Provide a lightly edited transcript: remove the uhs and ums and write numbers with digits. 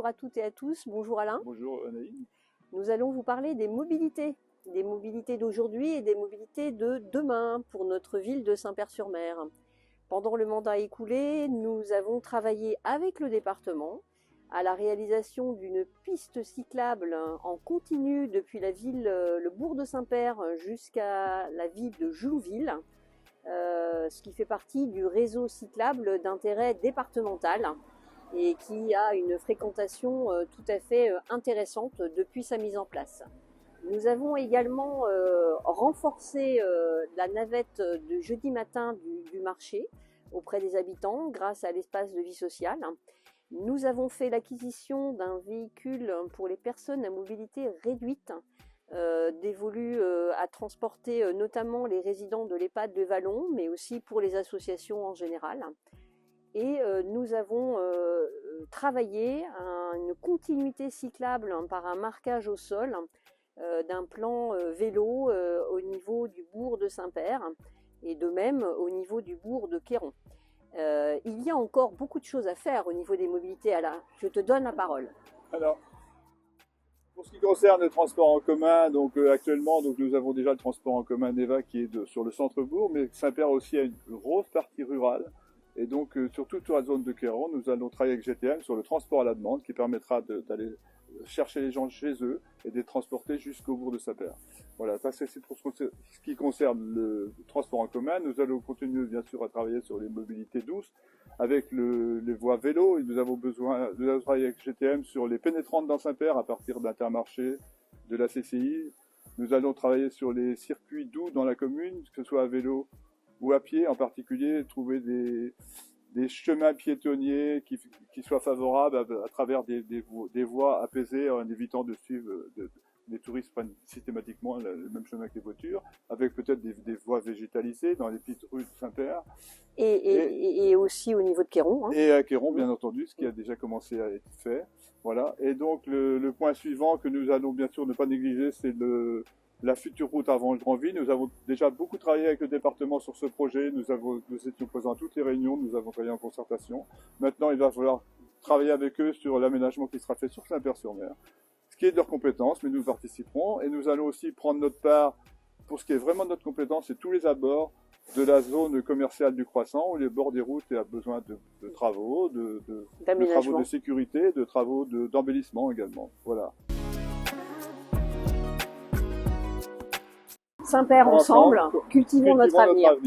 bonjour à toutes et à tous. Bonjour Alain. Bonjour Anaïs. Nous allons vous parler des mobilités d'aujourd'hui et des mobilités de demain pour notre ville de Saint-Père-sur-Mer. Pendant le mandat écoulé, nous avons travaillé avec le département à la réalisation d'une piste cyclable en continu depuis la ville, le bourg de Saint-Père jusqu'à la ville de Joulouville, ce qui fait partie du réseau cyclable d'intérêt départemental et qui a une fréquentation tout à fait intéressante depuis sa mise en place. Nous avons également renforcé la navette de jeudi matin du marché auprès des habitants grâce à l'espace de vie sociale. Nous avons fait l'acquisition d'un véhicule pour les personnes à mobilité réduite, dévolu à transporter notamment les résidents de l'EHPAD de Vallon, mais aussi pour les associations en général. Et nous avons travaillé à une continuité cyclable par un marquage au sol d'un plan vélo au niveau du bourg de Saint-Père et de même au niveau du bourg de Queyron. Il y a encore beaucoup de choses à faire au niveau des mobilités. Alain, je te donne la parole. Alors, pour ce qui concerne le transport en commun, actuellement nous avons déjà le transport en commun Neva qui est sur le centre-bourg, mais Saint-Père aussi a une grosse partie rurale. Et donc, sur toute la zone de Queyron, nous allons travailler avec GTM sur le transport à la demande qui permettra d'aller chercher les gens chez eux et de les transporter jusqu'au bourg de Saint-Père. Voilà, ça c'est pour ce qui concerne le transport en commun. Nous allons continuer bien sûr à travailler sur les mobilités douces avec les voies vélo. Et nous allons travailler avec GTM sur les pénétrantes dans Saint-Père à partir d'Intermarché, de la CCI. Nous allons travailler sur les circuits doux dans la commune, que ce soit à vélo ou à pied, en particulier trouver des chemins piétonniers qui soient favorables à travers des voies apaisées en évitant de suivre les touristes prennent systématiquement le même chemin que les voitures, avec peut-être des voies végétalisées dans les petites rues de Saint-Père. Et aussi au niveau de Queyron. Et à Queyron, bien entendu, ce qui a déjà commencé à être fait. Voilà. Et donc le point suivant que nous allons bien sûr ne pas négliger, c'est la future route à Vange-Granville. Nous avons déjà beaucoup travaillé avec le département sur ce projet. Nous étions présents à toutes les réunions, nous avons travaillé en concertation. Maintenant, il va falloir travailler avec eux sur l'aménagement qui sera fait sur Saint-Père-sur-Mer. Ce qui est de leur compétence, mais nous participerons. Et nous allons aussi prendre notre part, pour ce qui est vraiment de notre compétence, c'est tous les abords de la zone commerciale du Croissant, où les bords des routes a besoin de travaux, de travaux de sécurité, de travaux d'embellissement également. Voilà. Saint-Père ensemble, cultivons notre avenir.